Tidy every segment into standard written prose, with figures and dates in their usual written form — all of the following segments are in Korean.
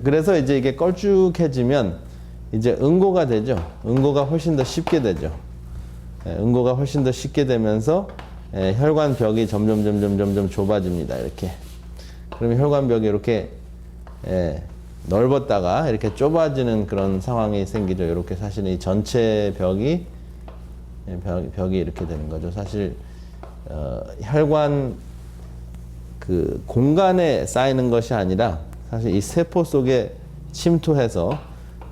그래서 이제 이게 걸쭉해지면 이제 응고가 되죠. 응고가 훨씬 더 쉽게 되죠. 응고가 훨씬 더 쉽게 되면서 혈관벽이 점점 좁아집니다. 이렇게. 그러면 혈관벽이 이렇게 넓었다가 이렇게 좁아지는 그런 상황이 생기죠. 이렇게 사실은 이 전체 벽이 이렇게 되는 거죠. 사실 혈관 그 공간에 쌓이는 것이 아니라 사실 이 세포 속에 침투해서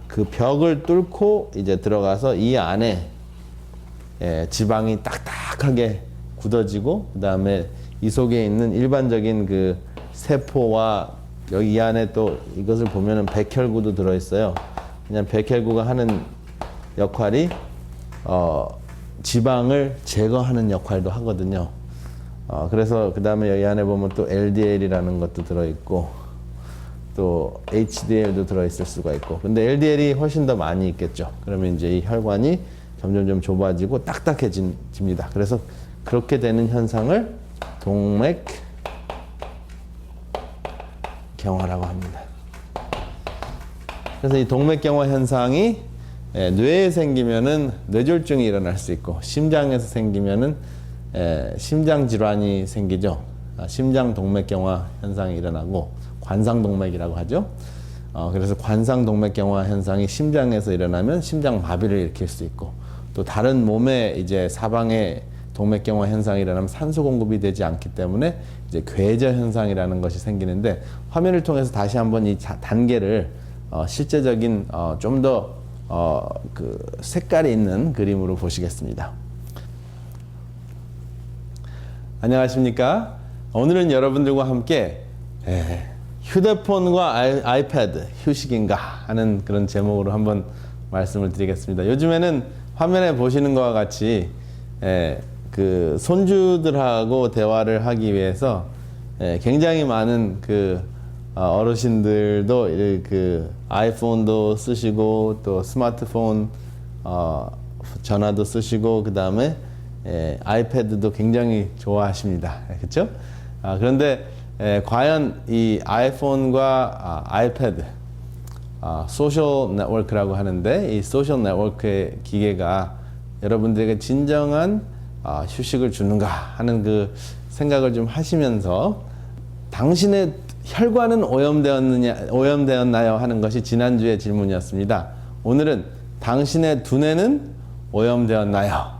그 벽을 뚫고 이제 들어가서 이 안에 지방이 딱딱하게 굳어지고, 그 다음에 이 속에 있는 일반적인 그 세포와 여기 이 안에 또 이것을 보면은 백혈구도 들어있어요. 그냥 백혈구가 하는 역할이 지방을 제거하는 역할도 하거든요. 그래서 그 다음에 여기 안에 보면 또 LDL이라는 것도 들어있고 또 HDL도 들어있을 수가 있고, 근데 LDL이 훨씬 더 많이 있겠죠. 그러면 이제 이 혈관이 점점 좁아지고 딱딱해집니다. 그래서 그렇게 되는 현상을 동맥경화라고 합니다. 그래서 이 동맥경화 현상이 뇌에 생기면은 뇌졸중이 일어날 수 있고, 심장에서 생기면은 심장 질환이 생기죠. 심장 동맥경화 현상이 일어나고 관상동맥이라고 하죠. 그래서 관상동맥경화 현상이 심장에서 일어나면 심장마비를 일으킬 수 있고, 또 다른 몸에 이제 사방에 동맥경화 현상이 일어나면 산소 공급이 되지 않기 때문에 이제 괴저 현상이라는 것이 생기는데, 화면을 통해서 다시 한번 이 단계를 실제적인 좀 더 그 색깔이 있는 그림으로 보시겠습니다. 안녕하십니까? 오늘은 여러분들과 함께 휴대폰과 아이패드 휴식인가 하는 그런 제목으로 한번 말씀을 드리겠습니다. 요즘에는 화면에 보시는 것과 같이 그 손주들하고 대화를 하기 위해서 굉장히 많은 그 어르신들도 그 아이폰도 쓰시고 또 스마트폰 전화도 쓰시고 그 다음에 아이패드도 굉장히 좋아하십니다. 그렇죠? 그런데 과연 이 아이폰과 아이패드 소셜 네트워크라고 하는데, 이 소셜 네트워크의 기계가 여러분들에게 진정한 휴식을 주는가 하는 그 생각을 좀 하시면서, 당신의 혈관은 오염되었나요? 하는 것이 지난주의 질문이었습니다. 오늘은 당신의 두뇌는 오염되었나요?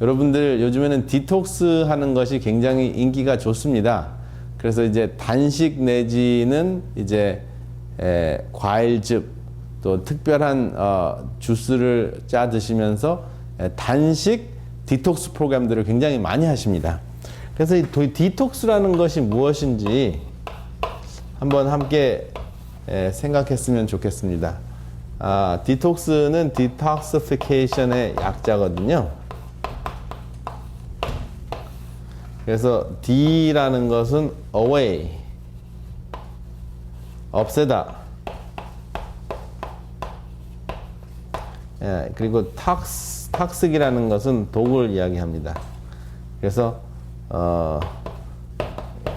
여러분들 요즘에는 디톡스 하는 것이 굉장히 인기가 좋습니다. 그래서 이제 단식 내지는 이제 과일즙 또 특별한 주스를 짜 드시면서 단식 디톡스 프로그램들을 굉장히 많이 하십니다. 그래서 이 디톡스라는 것이 무엇인지 한번 함께 생각했으면 좋겠습니다. 디톡스는 디톡시피케이션의 약자거든요. 그래서 D라는 것은 away, 없애다. 그리고 탁식이라는 것은 독을 이야기합니다. 그래서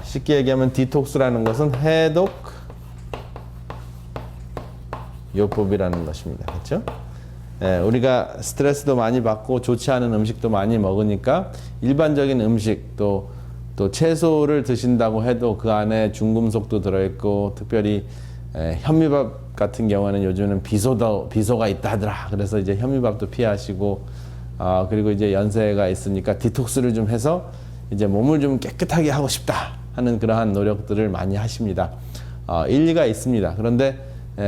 쉽게 얘기하면 디톡스라는 것은 해독 요법이라는 것입니다. 그렇죠? 우리가 스트레스도 많이 받고 좋지 않은 음식도 많이 먹으니까 일반적인 음식 또 채소를 드신다고 해도 그 안에 중금속도 들어있고, 특별히 현미밥 같은 경우는 요즘은 비소가 있다 하더라. 그래서 이제 현미밥도 피하시고, 그리고 이제 연세가 있으니까 디톡스를 좀 해서 이제 몸을 좀 깨끗하게 하고 싶다 하는 그러한 노력들을 많이 하십니다. 일리가 있습니다. 그런데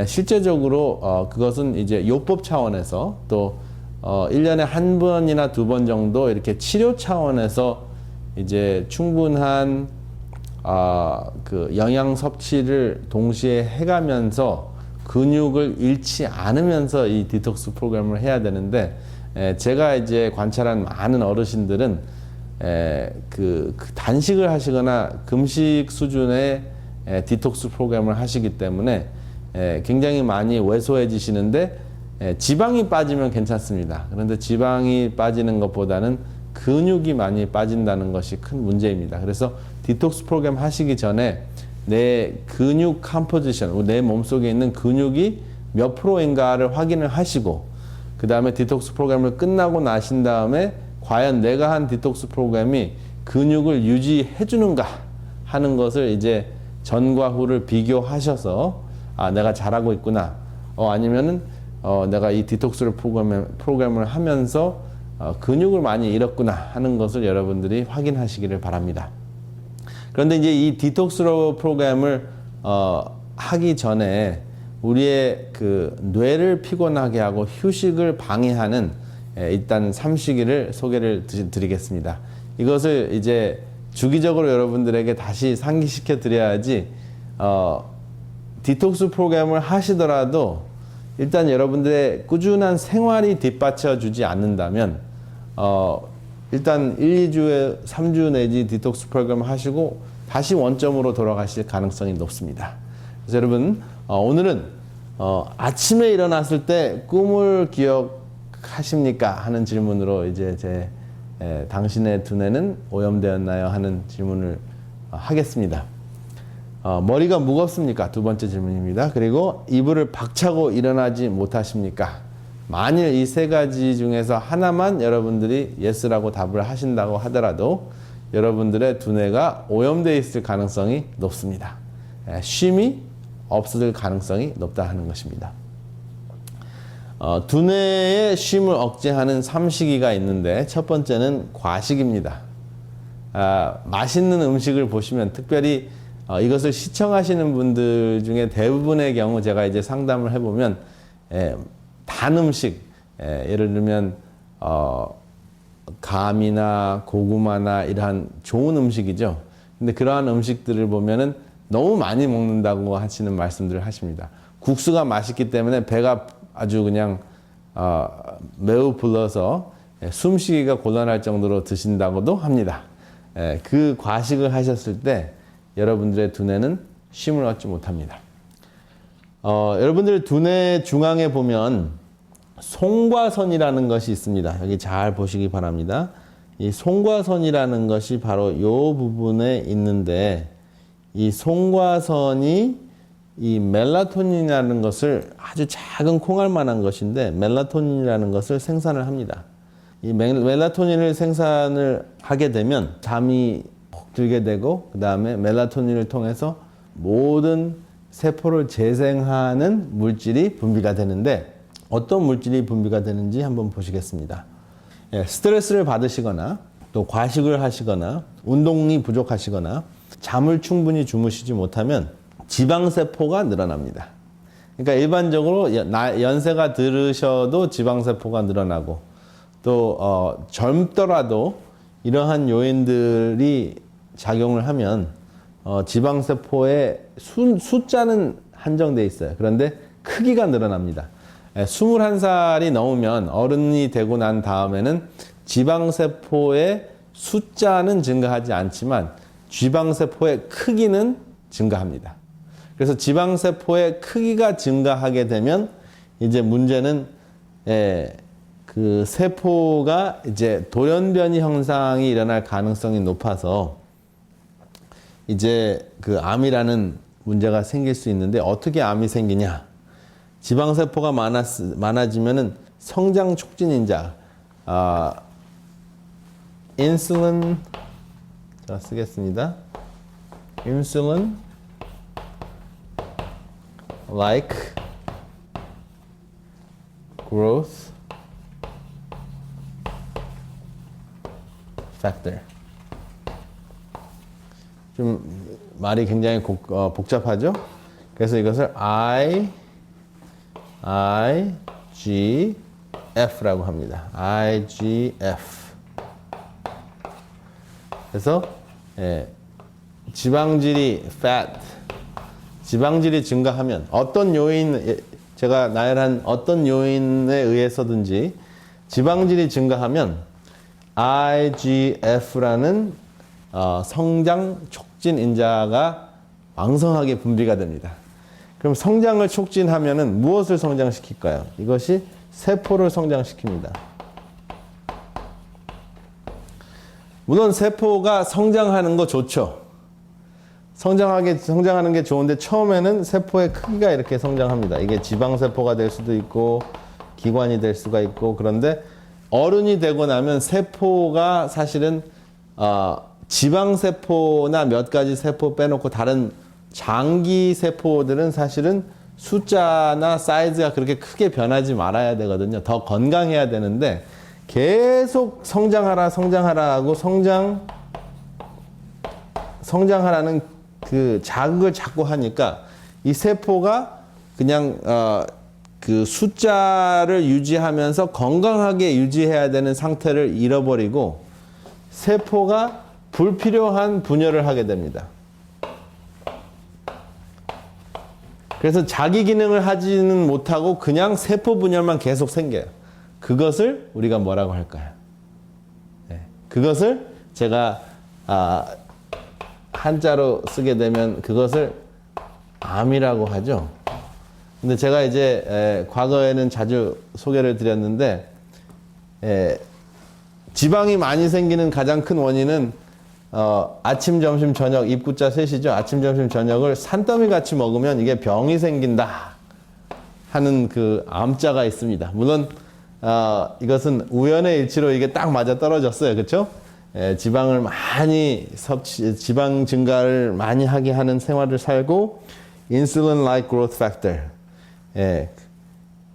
실제적으로 그것은 이제 요법 차원에서 또 1년에 한 번이나 두 번 정도 이렇게 치료 차원에서 이제 충분한 그 영양 섭취를 동시에 해가면서 근육을 잃지 않으면서 이 디톡스 프로그램을 해야 되는데, 제가 이제 관찰한 많은 어르신들은 그 단식을 하시거나 금식 수준의 디톡스 프로그램을 하시기 때문에 굉장히 많이 왜소해지시는데, 지방이 빠지면 괜찮습니다. 그런데 지방이 빠지는 것보다는 근육이 많이 빠진다는 것이 큰 문제입니다. 그래서 디톡스 프로그램 하시기 전에 내 근육 컴포지션, 내 몸속에 있는 근육이 몇 프로인가를 확인을 하시고, 그 다음에 디톡스 프로그램을 끝나고 나신 다음에 과연 내가 한 디톡스 프로그램이 근육을 유지해 주는가 하는 것을 이제 전과 후를 비교하셔서 아, 내가 잘하고 있구나. 아니면은 내가 이 디톡스 프로그램을 하면서 근육을 많이 잃었구나 하는 것을 여러분들이 확인하시기를 바랍니다. 그런데 이제 이 디톡스 프로그램을 하기 전에 우리의 그 뇌를 피곤하게 하고 휴식을 방해하는 일단 3시기를 소개를 드리겠습니다. 이것을 이제 주기적으로 여러분들에게 다시 상기시켜 드려야지 디톡스 프로그램을 하시더라도 일단 여러분들의 꾸준한 생활이 뒷받쳐 주지 않는다면 일단 1, 2주에 3주 내지 디톡스 프로그램 하시고 다시 원점으로 돌아가실 가능성이 높습니다. 그래서 여러분 오늘은 아침에 일어났을 때 꿈을 기억하십니까? 하는 질문으로 이제 당신의 두뇌는 오염되었나요? 하는 질문을 하겠습니다. 머리가 무겁습니까? 두 번째 질문입니다. 그리고 이불을 박차고 일어나지 못하십니까? 만일 이 세 가지 중에서 하나만 여러분들이 예스라고 답을 하신다고 하더라도 여러분들의 두뇌가 오염되어 있을 가능성이 높습니다. 쉼이 없을 가능성이 높다 하는 것입니다. 두뇌의 쉼을 억제하는 3시기가 있는데 첫 번째는 과식입니다. 맛있는 음식을 보시면 특별히 이것을 시청하시는 분들 중에 대부분의 경우 제가 이제 상담을 해보면 단 음식, 예를 들면 감이나 고구마나 이러한 좋은 음식이죠. 근데 그러한 음식들을 보면은 너무 많이 먹는다고 하시는 말씀들을 하십니다. 국수가 맛있기 때문에 배가 아주 그냥 매우 불러서 숨쉬기가 곤란할 정도로 드신다고도 합니다. 그 과식을 하셨을 때 여러분들의 두뇌는 쉼을 얻지 못합니다. 여러분들 두뇌 중앙에 보면 송과선이라는 것이 있습니다. 여기 잘 보시기 바랍니다. 이 송과선이라는 것이 바로 이 부분에 있는데 이 송과선이 이 멜라토닌이라는 것을 아주 작은 콩알만한 것인데 멜라토닌이라는 것을 생산을 합니다. 이 멜라토닌을 생산을 하게 되면 잠이 들게 되고 그 다음에 멜라토닌을 통해서 모든 세포를 재생하는 물질이 분비가 되는데 어떤 물질이 분비가 되는지 한번 보시겠습니다. 스트레스를 받으시거나 또 과식을 하시거나 운동이 부족하시거나 잠을 충분히 주무시지 못하면 지방세포가 늘어납니다. 그러니까 일반적으로 연세가 들으셔도 지방세포가 늘어나고 또 젊더라도 이러한 요인들이 작용을 하면 지방세포의 숫자는 한정되어 있어요. 그런데 크기가 늘어납니다. 21살이 넘으면 어른이 되고 난 다음에는 지방세포의 숫자는 증가하지 않지만 지방세포의 크기는 증가합니다. 그래서 지방세포의 크기가 증가하게 되면 이제 문제는 그 세포가 이제 돌연변이 현상이 일어날 가능성이 높아서 이제 그 암이라는 문제가 생길 수 있는데 어떻게 암이 생기냐? 지방세포가 많아지면은 성장 촉진인자, 인슐린, 자 쓰겠습니다. 인슐린 like growth factor. 좀 말이 굉장히 복잡하죠? 그래서 이것을 IGF라고 합니다. IGF. 그래서 지방질이 fat, 지방질이 증가하면 어떤 요인, 제가 나열한 어떤 요인에 의해서든지 지방질이 증가하면 IGF라는 성장 촉진 인자가 왕성하게 분비가 됩니다. 그럼 성장을 촉진하면은 무엇을 성장시킬까요? 이것이 세포를 성장시킵니다. 물론 세포가 성장하는 거 좋죠. 성장하는 게 좋은데 처음에는 세포의 크기가 이렇게 성장합니다. 이게 지방세포가 될 수도 있고 기관이 될 수가 있고 그런데 어른이 되고 나면 세포가 사실은 지방세포나 몇 가지 세포 빼놓고 다른 장기 세포들은 사실은 숫자나 사이즈가 그렇게 크게 변하지 말아야 되거든요. 더 건강해야 되는데 계속 성장하라 하고 성장하라는 그 자극을 자꾸 하니까 이 세포가 그냥 그 숫자를 유지하면서 건강하게 유지해야 되는 상태를 잃어버리고 세포가 불필요한 분열을 하게 됩니다. 그래서 자기 기능을 하지는 못하고 그냥 세포 분열만 계속 생겨요. 그것을 우리가 뭐라고 할까요? 네. 그것을 제가 한자로 쓰게 되면 그것을 암이라고 하죠. 근데 제가 이제 과거에는 자주 소개를 드렸는데 지방이 많이 생기는 가장 큰 원인은 아침, 점심, 저녁 입구자 셋이죠. 아침, 점심, 저녁을 산더미 같이 먹으면 이게 병이 생긴다 하는 그 암자가 있습니다. 물론 이것은 우연의 일치로 이게 딱 맞아 떨어졌어요. 그렇죠? 지방을 많이 지방 증가를 많이 하게 하는 생활을 살고 insulin-like growth factor,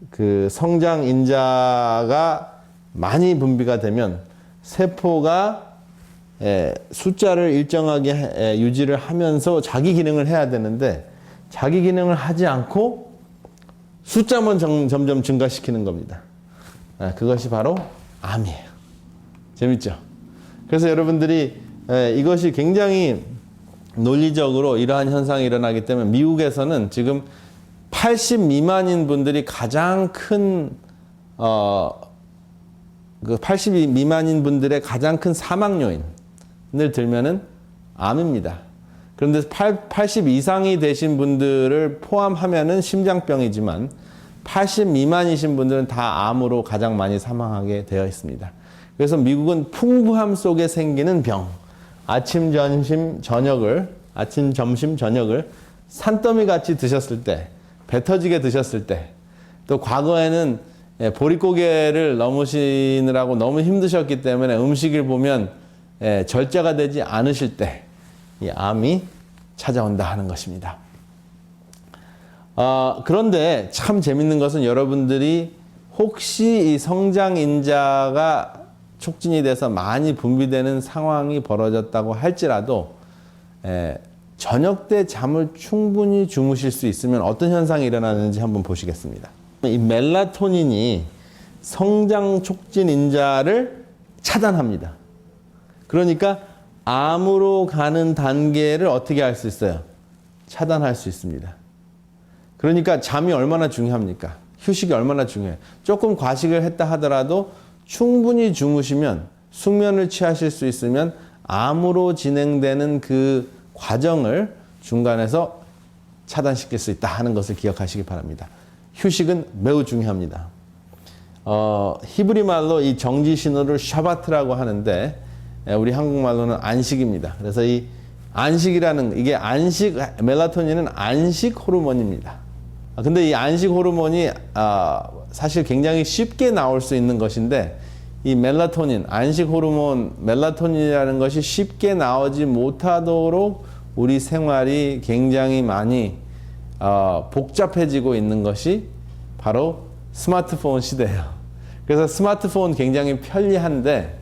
그 성장 인자가 많이 분비가 되면 세포가 숫자를 일정하게 유지를 하면서 자기 기능을 해야 되는데 자기 기능을 하지 않고 숫자만 점점 증가시키는 겁니다. 그것이 바로 암이에요. 재밌죠? 그래서 여러분들이 이것이 굉장히 논리적으로 이러한 현상이 일어나기 때문에 미국에서는 지금 80 미만인 분들이 가장 큰 그 80 미만인 분들의 가장 큰 사망 요인을 들면은 암입니다. 그런데 80 이상이 되신 분들을 포함하면은 심장병이지만 80 미만이신 분들은 다 암으로 가장 많이 사망하게 되어 있습니다. 그래서 미국은 풍부함 속에 생기는 병, 아침, 점심, 저녁을 산더미 같이 드셨을 때, 배 터지게 드셨을 때, 또 과거에는 보릿고개를 넘으시느라고 너무 힘드셨기 때문에 음식을 보면 절제가 되지 않으실 때 이 암이 찾아온다 하는 것입니다. 그런데 참 재밌는 것은 여러분들이 혹시 이 성장인자가 촉진이 돼서 많이 분비되는 상황이 벌어졌다고 할지라도 저녁 때 잠을 충분히 주무실 수 있으면 어떤 현상이 일어나는지 한번 보시겠습니다. 이 멜라토닌이 성장 촉진 인자를 차단합니다. 그러니까 암으로 가는 단계를 어떻게 할 수 있어요? 차단할 수 있습니다. 그러니까 잠이 얼마나 중요합니까? 휴식이 얼마나 중요해요. 조금 과식을 했다 하더라도 충분히 주무시면 숙면을 취하실 수 있으면 암으로 진행되는 그 과정을 중간에서 차단시킬 수 있다 하는 것을 기억하시기 바랍니다. 휴식은 매우 중요합니다. 히브리 말로 이 정지 신호를 샤바트라고 하는데 우리 한국말로는 안식입니다. 그래서 이 안식이라는 이게 멜라토닌은 안식 호르몬입니다. 근데 이 안식 호르몬이 사실 굉장히 쉽게 나올 수 있는 것인데 이 멜라토닌, 안식 호르몬 멜라토닌이라는 것이 쉽게 나오지 못하도록 우리 생활이 굉장히 많이 복잡해지고 있는 것이 바로 스마트폰 시대예요. 그래서 스마트폰 굉장히 편리한데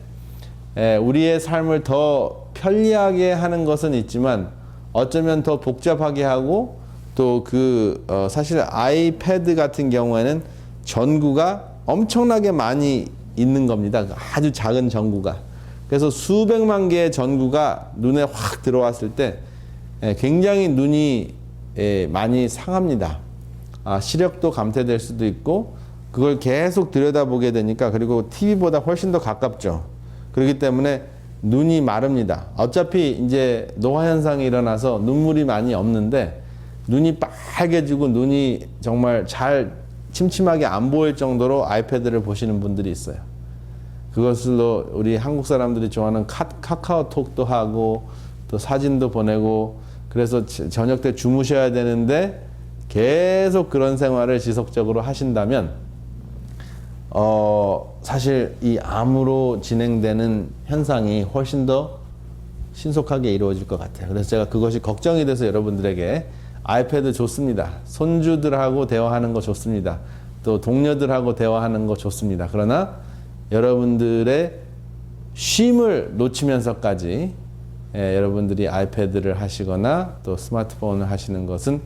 우리의 삶을 더 편리하게 하는 것은 있지만 어쩌면 더 복잡하게 하고 또 사실 아이패드 같은 경우에는 전구가 엄청나게 많이 있는 겁니다. 아주 작은 전구가. 그래서 수백만 개의 전구가 눈에 확 들어왔을 때 굉장히 눈이 많이 상합니다. 시력도 감퇴될 수도 있고 그걸 계속 들여다보게 되니까 그리고 TV보다 훨씬 더 가깝죠. 그렇기 때문에 눈이 마릅니다. 어차피 이제 노화 현상이 일어나서 눈물이 많이 없는데 눈이 빨개지고 눈이 정말 잘 침침하게 안 보일 정도로 아이패드를 보시는 분들이 있어요. 그것으로 우리 한국 사람들이 좋아하는 카카오톡도 하고 또 사진도 보내고 그래서 저녁 때 주무셔야 되는데 계속 그런 생활을 지속적으로 하신다면 사실 이 암으로 진행되는 현상이 훨씬 더 신속하게 이루어질 것 같아요. 그래서 제가 그것이 걱정이 돼서 여러분들에게 아이패드 좋습니다. 손주들하고 대화하는 거 좋습니다. 또 동료들하고 대화하는 거 좋습니다. 그러나 여러분들의 쉼을 놓치면서까지 여러분들이 아이패드를 하시거나 또 스마트폰을 하시는 것은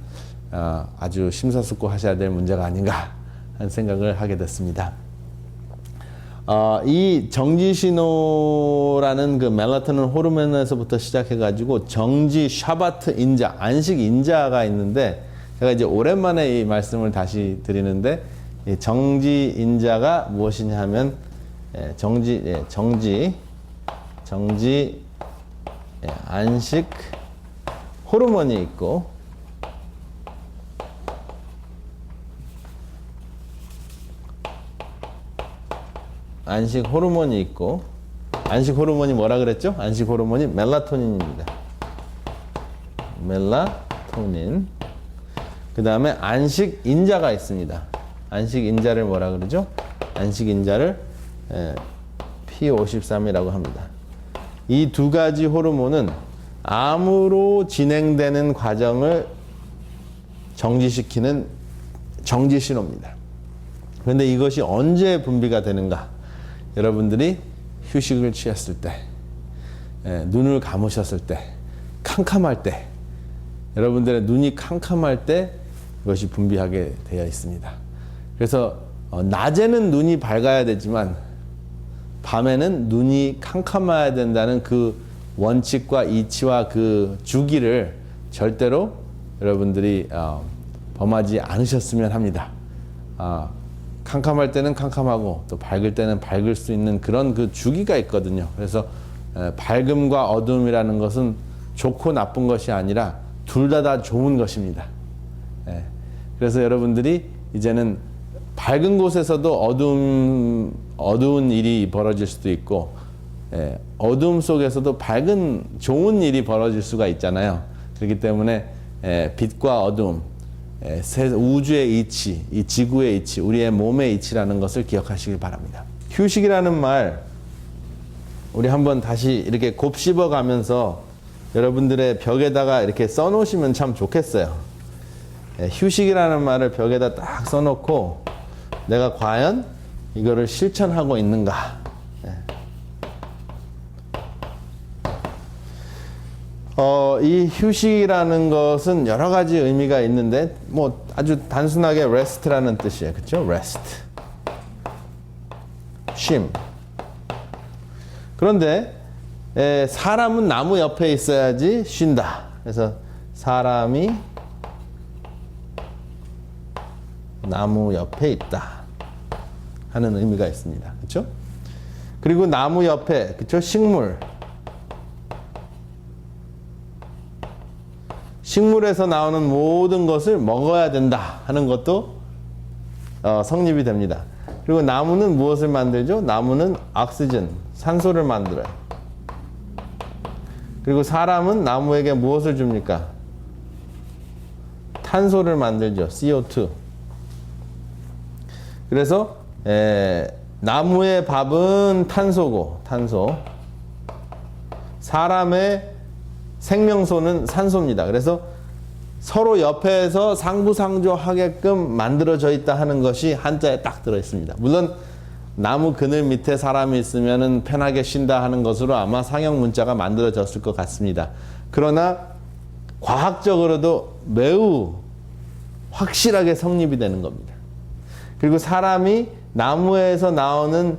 아주 심사숙고하셔야 될 문제가 아닌가 하는 생각을 하게 됐습니다. 이 정지신호라는 그 멜라토닌 호르몬에서부터 시작해가지고 정지, 샤바트, 인자, 안식 인자가 있는데 제가 이제 오랜만에 이 말씀을 다시 드리는데 이 정지 인자가 무엇이냐 하면 정지, 안식 호르몬이 있고 안식 호르몬이 있고 안식 호르몬이 뭐라 그랬죠? 안식 호르몬이 멜라토닌입니다. 멜라토닌. 그 다음에 안식 인자가 있습니다. 안식 인자를 뭐라 그러죠? 안식 인자를 P53이라고 합니다. 이 두 가지 호르몬은 암으로 진행되는 과정을 정지시키는 정지 신호입니다. 그런데 이것이 언제 분비가 되는가? 여러분들이 휴식을 취했을 때, 눈을 감으셨을 때, 캄캄할 때, 여러분들의 눈이 캄캄할 때 이것이 분비하게 되어 있습니다. 그래서 낮에는 눈이 밝아야 되지만 밤에는 눈이 캄캄해야 된다는 그 원칙과 이치와 그 주기를 절대로 여러분들이 범하지 않으셨으면 합니다. 캄캄할 때는 캄캄하고 또 밝을 때는 밝을 수 있는 그런 그 주기가 있거든요. 그래서 밝음과 어두움이라는 것은 좋고 나쁜 것이 아니라 둘 다 좋은 것입니다. 그래서 여러분들이 이제는 밝은 곳에서도 어두운 일이 벌어질 수도 있고 어두움 속에서도 밝은 좋은 일이 벌어질 수가 있잖아요. 그렇기 때문에 빛과 어두움, 우주의 이치, 이 지구의 이치, 우리의 몸의 이치라는 것을 기억하시길 바랍니다. 휴식이라는 말 우리 한번 다시 이렇게 곱씹어 가면서 여러분들의 벽에다가 이렇게 써놓으시면 참 좋겠어요. 휴식이라는 말을 벽에다 딱 써놓고 내가 과연 이거를 실천하고 있는가. 이 휴식이라는 것은 여러 가지 의미가 있는데 뭐 아주 단순하게 rest라는 뜻이에요. 그렇죠? rest. 쉼. 그런데 사람은 나무 옆에 있어야지 쉰다. 그래서 사람이 나무 옆에 있다 하는 의미가 있습니다. 그렇죠? 그리고 나무 옆에, 그렇죠? 식물에서 나오는 모든 것을 먹어야 된다 하는 것도 성립이 됩니다. 그리고 나무는 무엇을 만들죠? 나무는 오xygen, 산소를 만들어요. 그리고 사람은 나무에게 무엇을 줍니까? 탄소를 만들죠. CO2. 그래서 나무의 밥은 탄소고, 탄소. 사람의 생명소는 산소입니다. 그래서 서로 옆에서 상부상조하게끔 만들어져 있다 하는 것이 한자에 딱 들어 있습니다. 물론 나무 그늘 밑에 사람이 있으면 편하게 쉰다 하는 것으로 아마 상형 문자가 만들어졌을 것 같습니다. 그러나 과학적으로도 매우 확실하게 성립이 되는 겁니다. 그리고 사람이 나무에서 나오는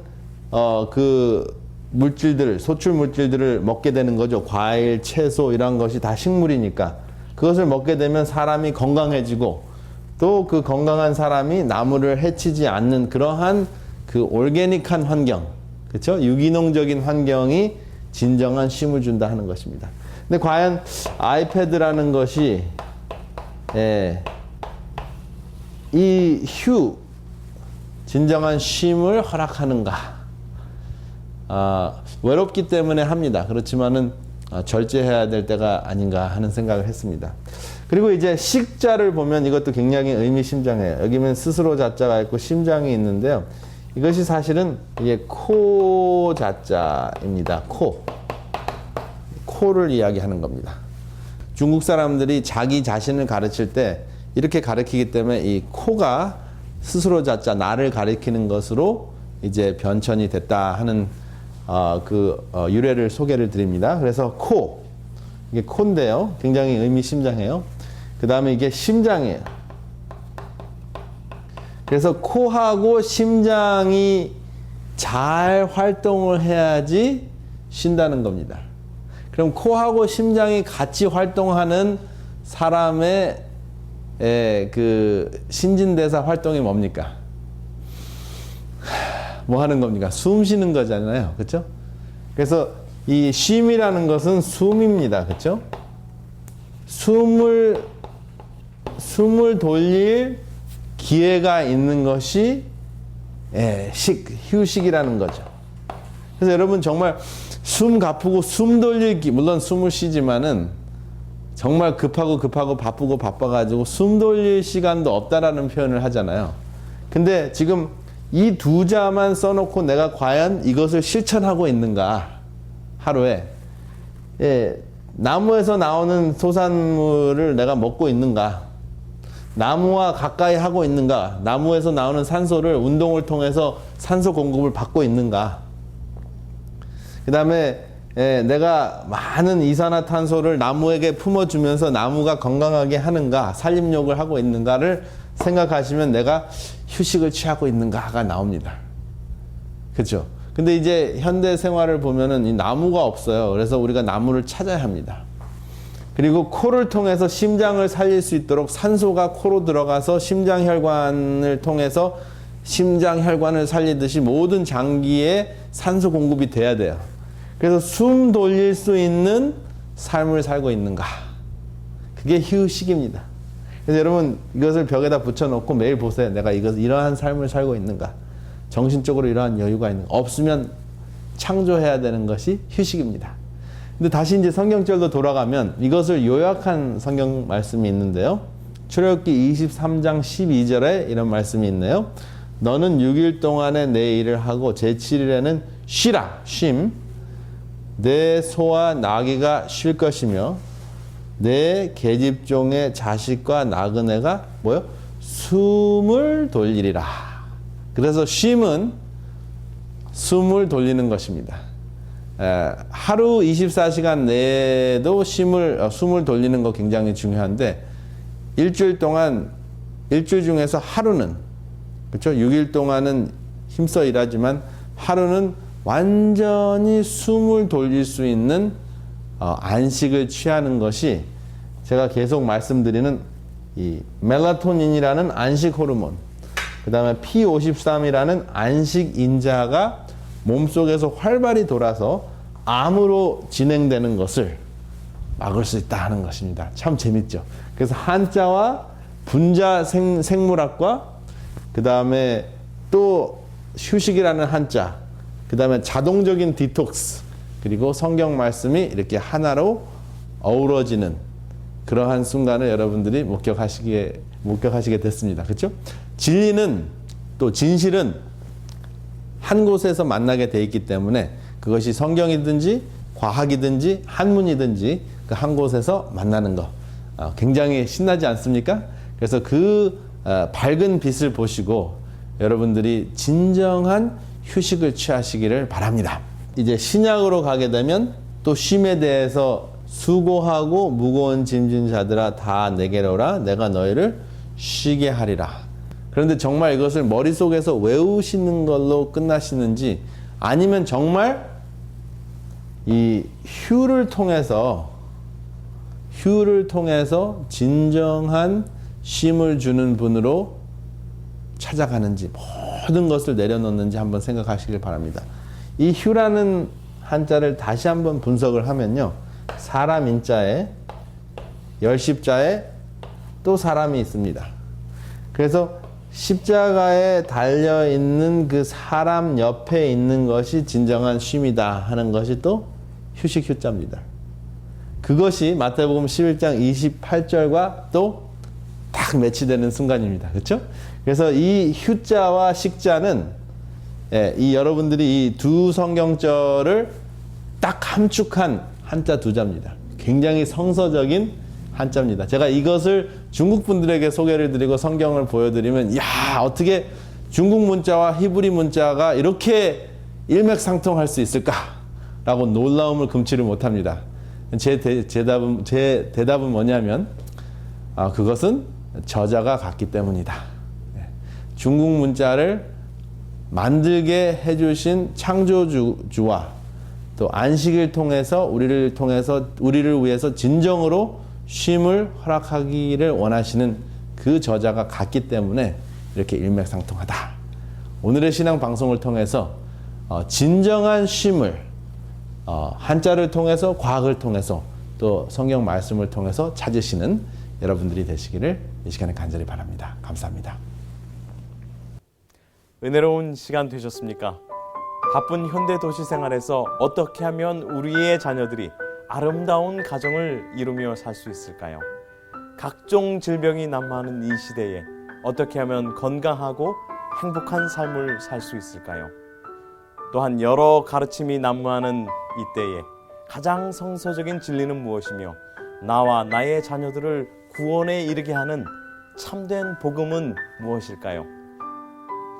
그 물질들, 소출 물질들을 먹게 되는 거죠. 과일, 채소 이런 것이 다 식물이니까 그것을 먹게 되면 사람이 건강해지고 또 그 건강한 사람이 나무를 해치지 않는 그러한 그 올게닉한 환경, 그렇죠? 유기농적인 환경이 진정한 쉼을 준다 하는 것입니다. 근데 과연 아이패드라는 것이 이 진정한 쉼을 허락하는가? 외롭기 때문에 합니다. 그렇지만은 절제해야 될 때가 아닌가 하는 생각을 했습니다. 그리고 이제 식자를 보면 이것도 굉장히 의미심장해요. 여기는 스스로 자자가 있고 심장이 있는데요. 이것이 사실은 이게 코 자자입니다. 코를 이야기하는 겁니다. 중국 사람들이 자기 자신을 가르칠 때 이렇게 가르치기 때문에 이 코가 스스로 자자 나를 가리키는 것으로 이제 변천이 됐다 하는 유래를 소개를 드립니다. 그래서 이게 코인데요. 굉장히 의미심장해요. 그 다음에 이게 심장이에요. 그래서 코하고 심장이 잘 활동을 해야지 쉰다는 겁니다. 그럼 코하고 심장이 같이 활동하는 사람의 그 신진대사 활동이 뭡니까? 뭐 하는 겁니까? 숨 쉬는 거잖아요. 그렇죠? 그래서 이 쉼이라는 것은 숨입니다. 그렇죠? 숨을 돌릴 기회가 있는 것이 휴식이라는 거죠. 그래서 여러분 정말 숨 가쁘고 숨 돌릴 물론 숨을 쉬지만은 정말 급하고 바쁘고 바빠가지고 숨 돌릴 시간도 없다라는 표현을 하잖아요. 근데 지금 이 두 자만 써놓고 내가 과연 이것을 실천하고 있는가? 하루에 나무에서 나오는 소산물을 내가 먹고 있는가? 나무와 가까이 하고 있는가? 나무에서 나오는 산소를 운동을 통해서 산소 공급을 받고 있는가? 그 다음에 내가 많은 이산화탄소를 나무에게 품어주면서 나무가 건강하게 하는가? 산림욕을 하고 있는가를 생각하시면 내가 휴식을 취하고 있는가가 나옵니다. 그렇죠? 근데 이제 현대 생활을 보면은 이 나무가 없어요. 그래서 우리가 나무를 찾아야 합니다. 그리고 코를 통해서 심장을 살릴 수 있도록 산소가 코로 들어가서 심장혈관을 통해서 심장혈관을 살리듯이 모든 장기에 산소 공급이 돼야 돼요. 그래서 숨 돌릴 수 있는 삶을 살고 있는가? 그게 휴식입니다. 그래서 여러분 이것을 벽에다 붙여놓고 매일 보세요. 내가 이러한 삶을 살고 있는가? 정신적으로 이러한 여유가 있는가? 없으면 창조해야 되는 것이 휴식입니다. 근데 다시 이제 성경절로 돌아가면 이것을 요약한 성경 말씀이 있는데요. 출애굽기 23장 12절에 이런 말씀이 있네요. 너는 6일 동안에 내 일을 하고 제7일에는 쉬라, 쉼. 내 소와 나귀가 쉴 것이며 내 계집종의 자식과 나그네가 뭐요? 숨을 돌리리라. 그래서 쉼은 숨을 돌리는 것입니다. 하루 24시간 내에도 숨을 돌리는 거 굉장히 중요한데 일주일 중에서 하루는 그렇죠? 6일 동안은 힘써 일하지만 하루는 완전히 숨을 돌릴 수 있는 안식을 취하는 것이 제가 계속 말씀드리는 이 멜라토닌이라는 안식 호르몬, 그 다음에 P53이라는 안식 인자가 몸속에서 활발히 돌아서 암으로 진행되는 것을 막을 수 있다 하는 것입니다. 참 재밌죠. 그래서 한자와 분자 생물학과 그 다음에 또 휴식이라는 한자, 그 다음에 자동적인 디톡스, 그리고 성경 말씀이 이렇게 하나로 어우러지는 그러한 순간을 여러분들이 목격하시게 됐습니다. 그렇죠? 진리는 또 진실은 한 곳에서 만나게 돼 있기 때문에 그것이 성경이든지 과학이든지 한문이든지 그 한 곳에서 만나는 거 굉장히 신나지 않습니까? 그래서 그 밝은 빛을 보시고 여러분들이 진정한 휴식을 취하시기를 바랍니다. 이제 신약으로 가게 되면 또 쉼에 대해서 수고하고 무거운 짐진 자들아 다 내게로 오라 내가 너희를 쉬게 하리라. 그런데 정말 이것을 머릿속에서 외우시는 걸로 끝나시는지 아니면 정말 이 휴를 통해서 진정한 쉼을 주는 분으로 찾아가는지 모든 것을 내려놓는지 한번 생각하시길 바랍니다. 이 휴라는 한자를 다시 한번 분석을 하면요. 사람 인자에 열십자에 또 사람이 있습니다. 그래서 십자가에 달려있는 그 사람 옆에 있는 것이 진정한 쉼이다 하는 것이 또 휴식 휴자입니다. 그것이 마태복음 11장 28절과 또 딱 매치되는 순간입니다. 그렇죠? 그래서 이 휴자와 식자는 이 여러분들이 이 두 성경절을 딱 함축한 한자 두자입니다. 굉장히 성서적인 한자입니다. 제가 이것을 중국 분들에게 소개를 드리고 성경을 보여드리면 야, 어떻게 중국 문자와 히브리 문자가 이렇게 일맥상통할 수 있을까라고 놀라움을 금치를 못합니다. 제 대답은 뭐냐면 그것은 저자가 같기 때문이다. 중국 문자를 만들게 해주신 창조주와 또 안식을 통해서 우리를 위해서 진정으로 쉼을 허락하기를 원하시는 그 저자가 같기 때문에 이렇게 일맥상통하다. 오늘의 신앙 방송을 통해서 진정한 쉼을 한자를 통해서 과학을 통해서 또 성경 말씀을 통해서 찾으시는 여러분들이 되시기를 이 시간에 간절히 바랍니다. 감사합니다. 은혜로운 시간 되셨습니까? 바쁜 현대 도시 생활에서 어떻게 하면 우리의 자녀들이 아름다운 가정을 이루며 살 수 있을까요? 각종 질병이 난무하는 이 시대에 어떻게 하면 건강하고 행복한 삶을 살 수 있을까요? 또한 여러 가르침이 난무하는 이때에 가장 성서적인 진리는 무엇이며 나와 나의 자녀들을 구원에 이르게 하는 참된 복음은 무엇일까요?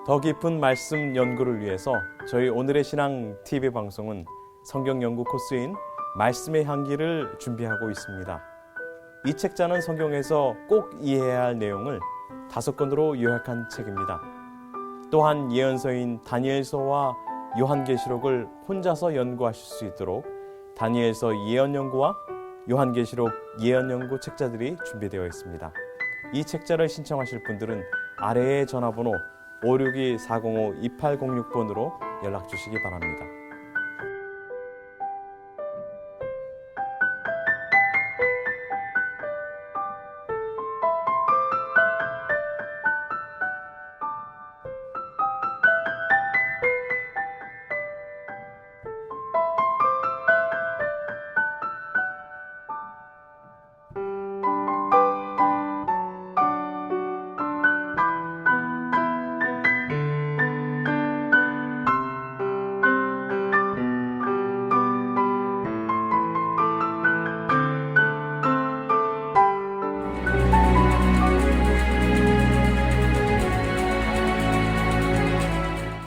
더 깊은 말씀 연구를 위해서 저희 오늘의 신앙 TV 방송은 성경 연구 코스인 말씀의 향기를 준비하고 있습니다. 이 책자는 성경에서 꼭 이해해야 할 내용을 5권으로 요약한 책입니다. 또한 예언서인 다니엘서와 요한계시록을 혼자서 연구하실 수 있도록 다니엘서 예언연구와 요한계시록 예언연구 책자들이 준비되어 있습니다. 이 책자를 신청하실 분들은 아래의 전화번호 562-405-2806번으로 연락 주시기 바랍니다.